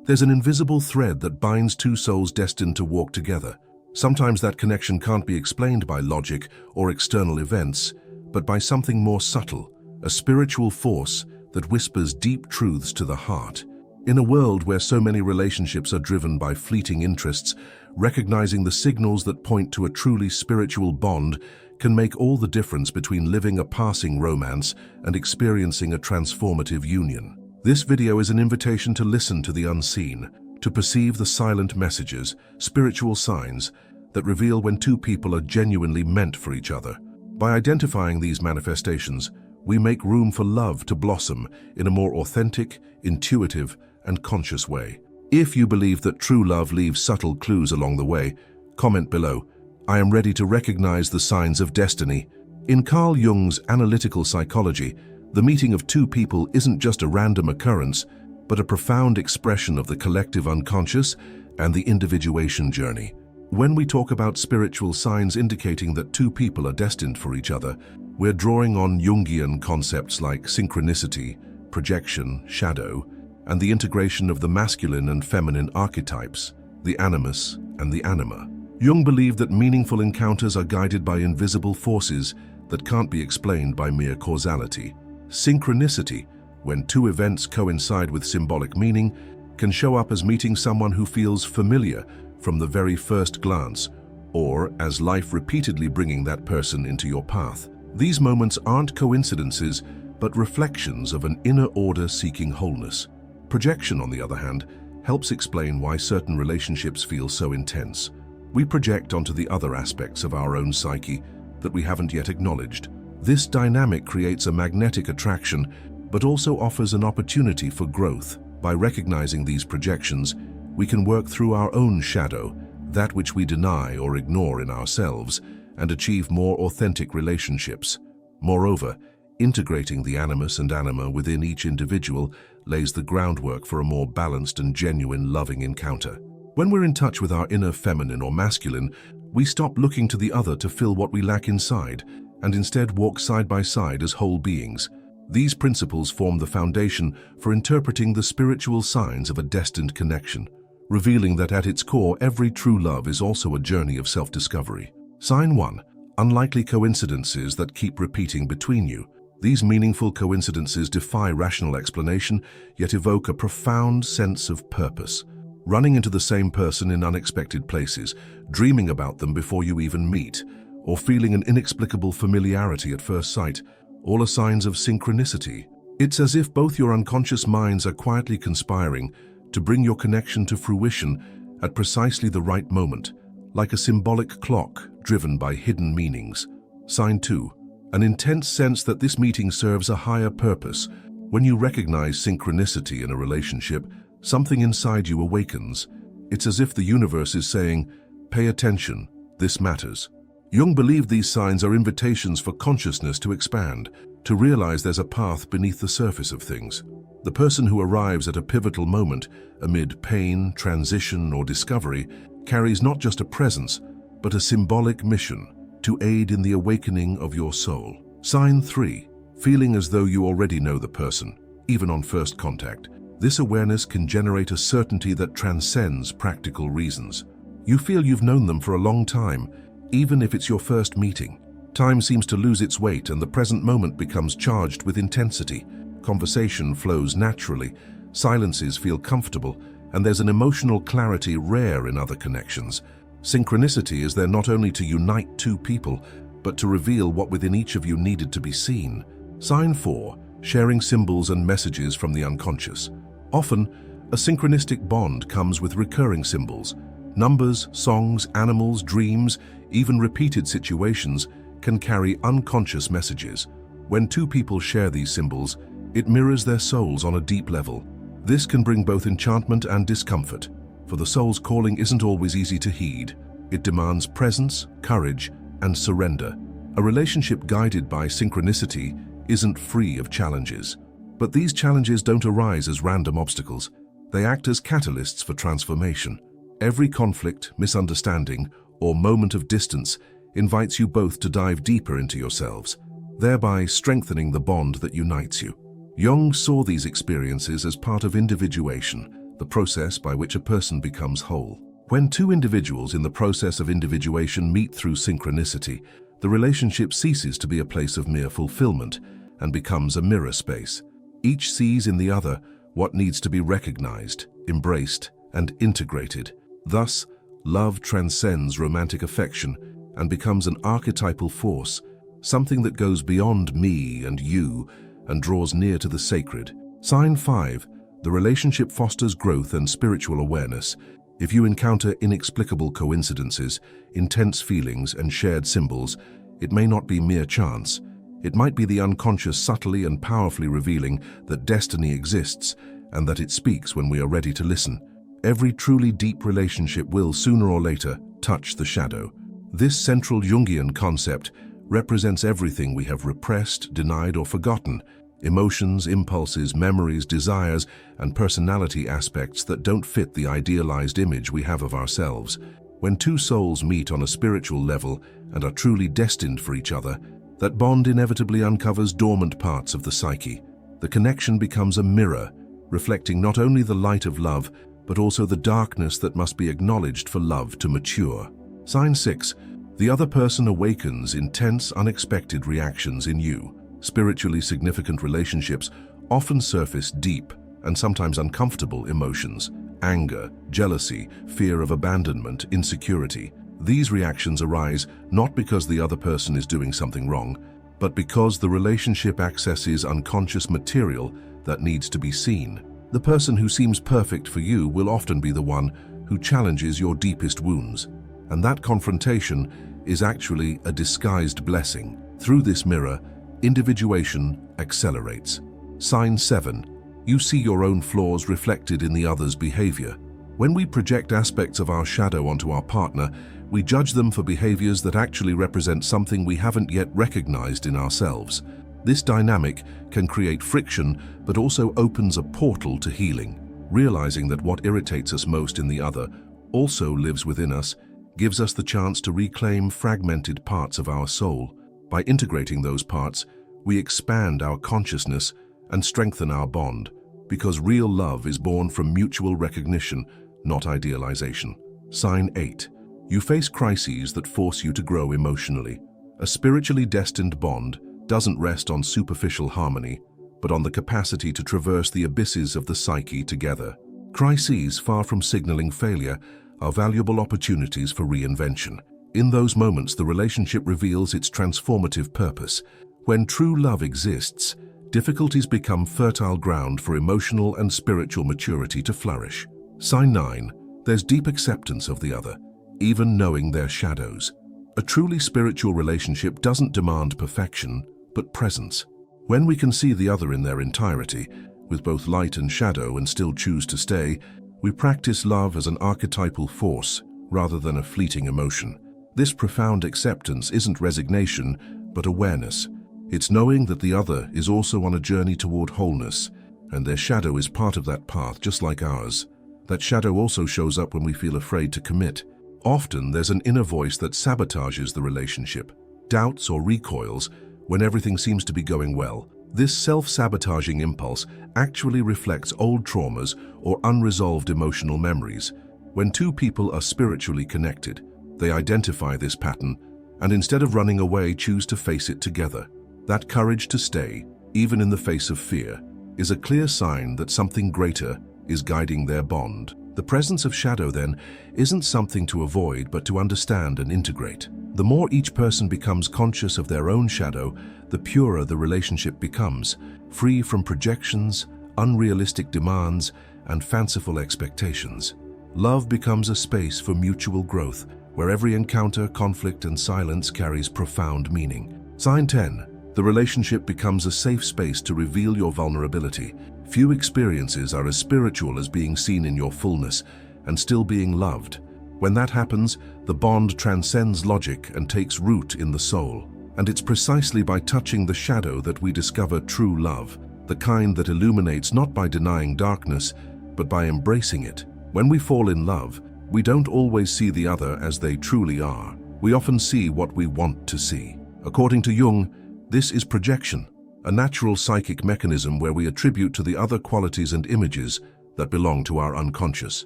There's an invisible thread that binds two souls destined to walk together. Sometimes that connection can't be explained by logic or external events, but by something more subtle, a spiritual force that whispers deep truths to the heart. In a world where so many relationships are driven by fleeting interests, recognizing the signals that point to a truly spiritual bond can make all the difference between living a passing romance and experiencing a transformative union. This video is an invitation to listen to the unseen, to perceive the silent messages, spiritual signs that reveal when two people are genuinely meant for each other. By identifying these manifestations, we make room for love to blossom in a more authentic, intuitive, and conscious way. If you believe that true love leaves subtle clues along the way, comment below. I am ready to recognize the signs of destiny. In Carl Jung's analytical psychology, the meeting of two people isn't just a random occurrence, but a profound expression of the collective unconscious and the individuation journey. When we talk about spiritual signs indicating that two people are destined for each other, we're drawing on Jungian concepts like synchronicity, projection, shadow, and the integration of the masculine and feminine archetypes, the animus and the anima. Jung believed that meaningful encounters are guided by invisible forces that can't be explained by mere causality. Synchronicity, when two events coincide with symbolic meaning, can show up as meeting someone who feels familiar from the very first glance, or as life repeatedly bringing that person into your path. These moments aren't coincidences, but reflections of an inner order seeking wholeness. Projection, on the other hand, helps explain why certain relationships feel so intense. We project onto the other aspects of our own psyche that we haven't yet acknowledged. This dynamic creates a magnetic attraction, but also offers an opportunity for growth. By recognizing these projections, we can work through our own shadow, that which we deny or ignore in ourselves, and achieve more authentic relationships. Moreover, integrating the animus and anima within each individual lays the groundwork for a more balanced and genuine loving encounter. When we're in touch with our inner feminine or masculine, we stop looking to the other to fill what we lack inside, and instead walk side by side as whole beings. These principles form the foundation for interpreting the spiritual signs of a destined connection, revealing that at its core, every true love is also a journey of self-discovery. Sign 1. Unlikely coincidences that keep repeating between you. These meaningful coincidences defy rational explanation, yet evoke a profound sense of purpose. Running into the same person in unexpected places, dreaming about them before you even meet, or feeling an inexplicable familiarity at first sight, all are signs of synchronicity. It's as if both your unconscious minds are quietly conspiring to bring your connection to fruition at precisely the right moment, like a symbolic clock driven by hidden meanings. Sign 2. An intense sense that this meeting serves a higher purpose. When you recognize synchronicity in a relationship, something inside you awakens. It's as if the universe is saying, "Pay attention, this matters." Jung believed these signs are invitations for consciousness to expand, to realize there's a path beneath the surface of things. The person who arrives at a pivotal moment, amid pain, transition, or discovery, carries not just a presence, but a symbolic mission to aid in the awakening of your soul. Sign 3. Feeling as though you already know the person, even on first contact. This awareness can generate a certainty that transcends practical reasons. You feel you've known them for a long time, even if it's your first meeting. Time seems to lose its weight and the present moment becomes charged with intensity. Conversation flows naturally, silences feel comfortable, and there's an emotional clarity rare in other connections. Synchronicity is there not only to unite two people, but to reveal what within each of you needed to be seen. Sign 4. Sharing symbols and messages from the unconscious. Often, a synchronistic bond comes with recurring symbols. Numbers, songs, animals, dreams, even repeated situations can carry unconscious messages. When two people share these symbols, it mirrors their souls on a deep level. This can bring both enchantment and discomfort, for the soul's calling isn't always easy to heed. It demands presence, courage, and surrender. A relationship guided by synchronicity isn't free of challenges. But these challenges don't arise as random obstacles. They act as catalysts for transformation. Every conflict, misunderstanding, or moment of distance invites you both to dive deeper into yourselves, thereby strengthening the bond that unites you. Jung saw these experiences as part of individuation, the process by which a person becomes whole. When two individuals in the process of individuation meet through synchronicity, the relationship ceases to be a place of mere fulfillment and becomes a mirror space. Each sees in the other what needs to be recognized, embraced, and integrated. Thus, love transcends romantic affection and becomes an archetypal force, something that goes beyond me and you and draws near to the sacred. Sign 5. The relationship fosters growth and spiritual awareness. If you encounter inexplicable coincidences, intense feelings, and shared symbols, it may not be mere chance. It might be the unconscious subtly and powerfully revealing that destiny exists and that it speaks when we are ready to listen. Every truly deep relationship will, sooner or later, touch the shadow. This central Jungian concept represents everything we have repressed, denied, or forgotten: emotions, impulses, memories, desires, and personality aspects that don't fit the idealized image we have of ourselves. When two souls meet on a spiritual level and are truly destined for each other, that bond inevitably uncovers dormant parts of the psyche. The connection becomes a mirror, reflecting not only the light of love, but also the darkness that must be acknowledged for love to mature. Sign 6. The other person awakens intense, unexpected reactions in you. Spiritually significant relationships often surface deep and sometimes uncomfortable emotions: anger, jealousy, fear of abandonment, insecurity. These reactions arise not because the other person is doing something wrong, but because the relationship accesses unconscious material that needs to be seen. The person who seems perfect for you will often be the one who challenges your deepest wounds, and that confrontation is actually a disguised blessing. Through this mirror, individuation accelerates. Sign 7. You see your own flaws reflected in the other's behavior. When we project aspects of our shadow onto our partner, we judge them for behaviors that actually represent something we haven't yet recognized in ourselves. This dynamic can create friction, but also opens a portal to healing. Realizing that what irritates us most in the other also lives within us gives us the chance to reclaim fragmented parts of our soul. By integrating those parts, we expand our consciousness and strengthen our bond, because real love is born from mutual recognition, not idealization. Sign 8. You face crises that force you to grow emotionally. A spiritually destined bond doesn't rest on superficial harmony, but on the capacity to traverse the abysses of the psyche together. Crises, far from signaling failure, are valuable opportunities for reinvention. In those moments, the relationship reveals its transformative purpose. When true love exists, difficulties become fertile ground for emotional and spiritual maturity to flourish. Sign 9. There's deep acceptance of the other, even knowing their shadows. A truly spiritual relationship doesn't demand perfection, but presence. When we can see the other in their entirety, with both light and shadow, and still choose to stay, we practice love as an archetypal force rather than a fleeting emotion. This profound acceptance isn't resignation, but awareness. It's knowing that the other is also on a journey toward wholeness, and their shadow is part of that path, just like ours. That shadow also shows up when we feel afraid to commit. Often there's an inner voice that sabotages the relationship, doubts or recoils when everything seems to be going well. This self-sabotaging impulse actually reflects old traumas or unresolved emotional memories. When two people are spiritually connected, they identify this pattern and, instead of running away, choose to face it together. That courage to stay, even in the face of fear, is a clear sign that something greater is guiding their bond. The presence of shadow, then, isn't something to avoid, but to understand and integrate. The more each person becomes conscious of their own shadow, the purer the relationship becomes, free from projections, unrealistic demands, and fanciful expectations. Love becomes a space for mutual growth, where every encounter, conflict, and silence carries profound meaning. Sign 10. The relationship becomes a safe space to reveal your vulnerability. Few experiences are as spiritual as being seen in your fullness and still being loved. When that happens, the bond transcends logic and takes root in the soul. And it's precisely by touching the shadow that we discover true love, the kind that illuminates not by denying darkness, but by embracing it. When we fall in love, we don't always see the other as they truly are. We often see what we want to see. According to Jung, this is projection, a natural psychic mechanism where we attribute to the other qualities and images that belong to our unconscious.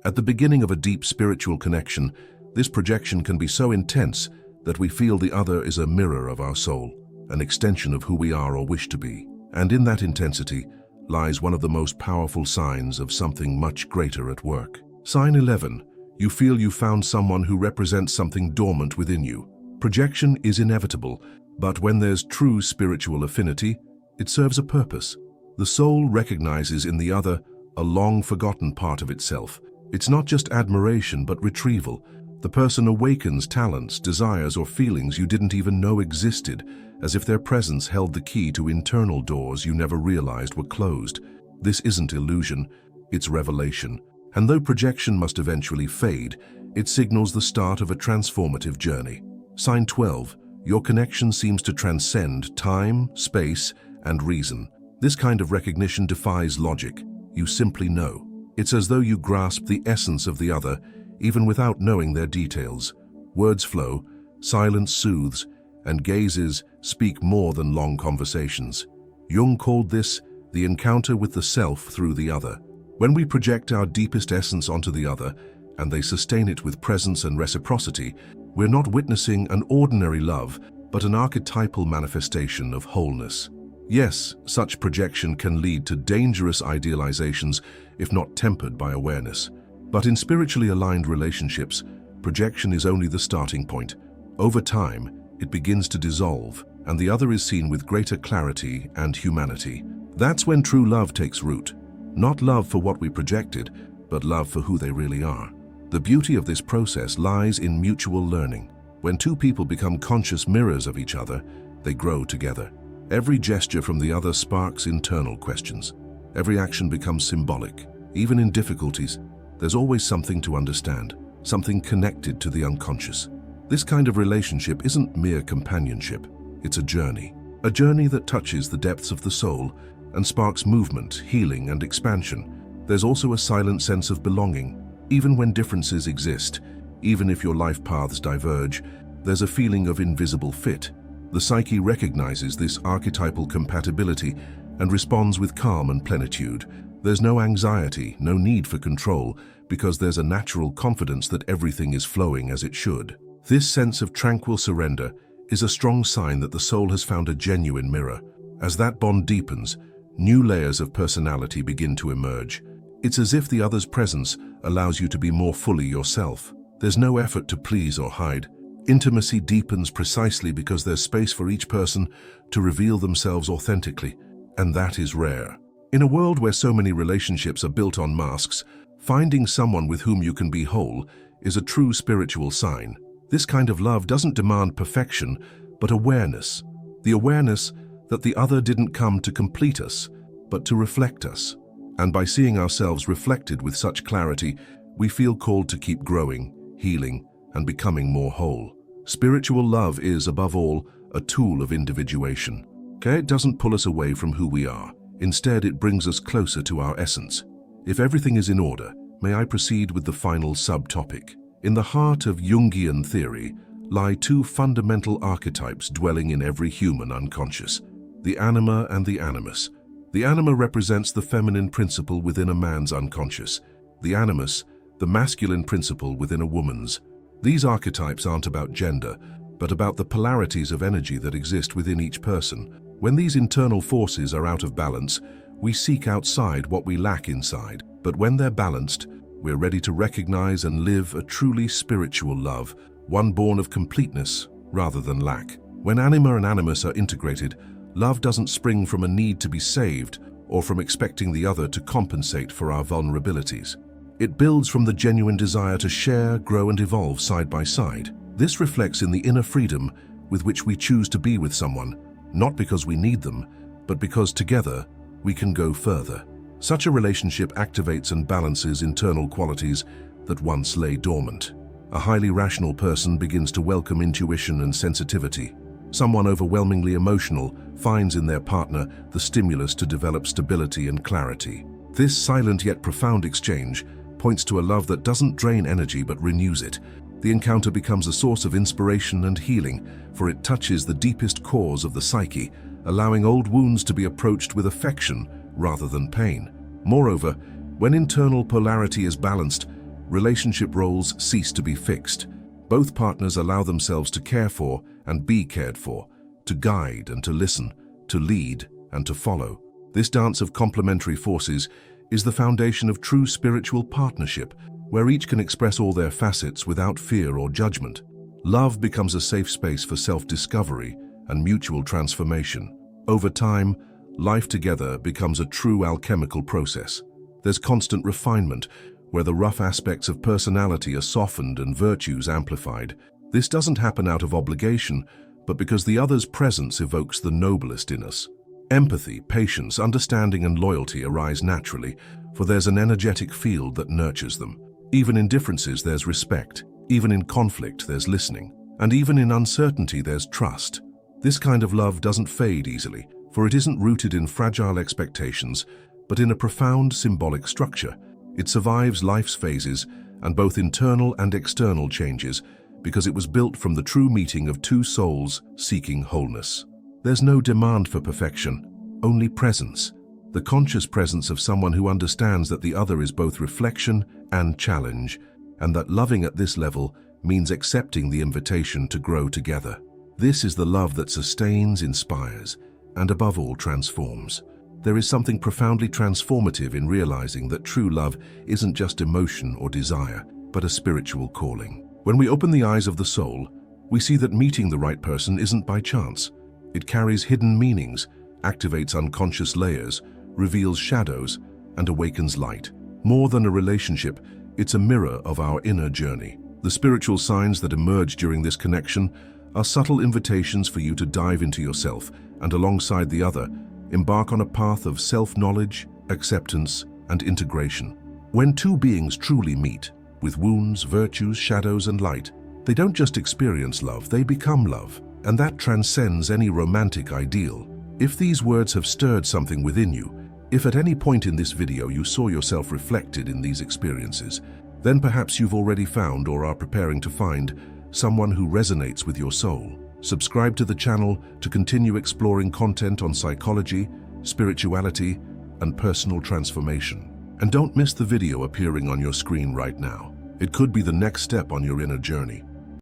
At the beginning of a deep spiritual connection, this projection can be so intense that we feel the other is a mirror of our soul, an extension of who we are or wish to be. And in that intensity lies one of the most powerful signs of something much greater at work. Sign 11. You feel you found someone who represents something dormant within you. Projection is inevitable, but when there's true spiritual affinity, it serves a purpose. The soul recognizes in the other a long-forgotten part of itself. It's not just admiration, but retrieval. The person awakens talents, desires, or feelings you didn't even know existed, as if their presence held the key to internal doors you never realized were closed. This isn't illusion, it's revelation. And though projection must eventually fade, it signals the start of a transformative journey. Sign 12. Your connection seems to transcend time, space, and reason. This kind of recognition defies logic. You simply know. It's as though you grasp the essence of the other, even without knowing their details. Words flow, silence soothes, and gazes speak more than long conversations. Jung called this the encounter with the self through the other. When we project our deepest essence onto the other, and they sustain it with presence and reciprocity, we're not witnessing an ordinary love, but an archetypal manifestation of wholeness. Yes, such projection can lead to dangerous idealizations if not tempered by awareness. But in spiritually aligned relationships, projection is only the starting point. Over time, it begins to dissolve, and the other is seen with greater clarity and humanity. That's when true love takes root. Not love for what we projected, but love for who they really are. The beauty of this process lies in mutual learning. When two people become conscious mirrors of each other, they grow together. Every gesture from the other sparks internal questions. Every action becomes symbolic. Even in difficulties, there's always something to understand, something connected to the unconscious. This kind of relationship isn't mere companionship, it's a journey that touches the depths of the soul and sparks movement, healing, and expansion. There's also a silent sense of belonging. Even when differences exist, even if your life paths diverge, there's a feeling of invisible fit. The psyche recognizes this archetypal compatibility and responds with calm and plenitude. There's no anxiety, no need for control, because there's a natural confidence that everything is flowing as it should. This sense of tranquil surrender is a strong sign that the soul has found a genuine mirror. As that bond deepens, new layers of personality begin to emerge. It's as if the other's presence allows you to be more fully yourself. There's no effort to please or hide. Intimacy deepens precisely because there's space for each person to reveal themselves authentically, and that is rare. In a world where so many relationships are built on masks, finding someone with whom you can be whole is a true spiritual sign. This kind of love doesn't demand perfection, but awareness. The awareness that the other didn't come to complete us, but to reflect us. And by seeing ourselves reflected with such clarity, we feel called to keep growing, healing, and becoming more whole. Spiritual love is, above all, a tool of individuation. It doesn't pull us away from who we are. Instead, it brings us closer to our essence. If everything is in order, may I proceed with the final subtopic. In the heart of Jungian theory lie two fundamental archetypes dwelling in every human unconscious: the anima and the animus. The anima represents the feminine principle within a man's unconscious. The animus, the masculine principle within a woman's. These archetypes aren't about gender, but about the polarities of energy that exist within each person. When these internal forces are out of balance, we seek outside what we lack inside. But when they're balanced, we're ready to recognize and live a truly spiritual love, one born of completeness rather than lack. When anima and animus are integrated, love doesn't spring from a need to be saved or from expecting the other to compensate for our vulnerabilities. It builds from the genuine desire to share, grow, and evolve side by side. This reflects in the inner freedom with which we choose to be with someone, not because we need them, but because together we can go further. Such a relationship activates and balances internal qualities that once lay dormant. A highly rational person begins to welcome intuition and sensitivity. Someone overwhelmingly emotional finds in their partner the stimulus to develop stability and clarity. This silent yet profound exchange points to a love that doesn't drain energy but renews it. The encounter becomes a source of inspiration and healing, for it touches the deepest cores of the psyche, allowing old wounds to be approached with affection rather than pain. Moreover, When internal polarity is balanced, relationship roles cease to be fixed. Both partners allow themselves to care for and be cared for, to guide and to listen, to lead and to follow. This dance of complementary forces is the foundation of true spiritual partnership, where each can express all their facets without fear or judgment. Love becomes a safe space for self-discovery and mutual transformation. Over time, life together becomes a true alchemical process. There's constant refinement, where the rough aspects of personality are softened and virtues amplified. This doesn't happen out of obligation, but because the other's presence evokes the noblest in us. Empathy, patience, understanding, and loyalty arise naturally, for there's an energetic field that nurtures them. Even in differences, there's respect. Even in conflict, there's listening. And even in uncertainty, there's trust. This kind of love doesn't fade easily, for it isn't rooted in fragile expectations, but in a profound symbolic structure. It survives life's phases and both internal and external changes because it was built from the true meeting of two souls seeking wholeness. There's no demand for perfection, only presence. The conscious presence of someone who understands that the other is both reflection and challenge, and that loving at this level means accepting the invitation to grow together. This is the love that sustains, inspires, and above all transforms. There is something profoundly transformative in realizing that true love isn't just emotion or desire, but a spiritual calling. When we open the eyes of the soul, we see that meeting the right person isn't by chance. It carries hidden meanings, activates unconscious layers, reveals shadows, and awakens light. More than a relationship, it's a mirror of our inner journey. The spiritual signs that emerge during this connection are subtle invitations for you to dive into yourself and, alongside the other, embark on a path of self-knowledge, acceptance, and integration. When two beings truly meet, with wounds, virtues, shadows, and light, they don't just experience love, they become love. And that transcends any romantic ideal. If these words have stirred something within you, if at any point in this video you saw yourself reflected in these experiences, then perhaps you've already found or are preparing to find someone who resonates with your soul. Subscribe to the channel to continue exploring content on psychology, spirituality, and personal transformation. And don't miss the video appearing on your screen right now. It could be the next step on your inner journey.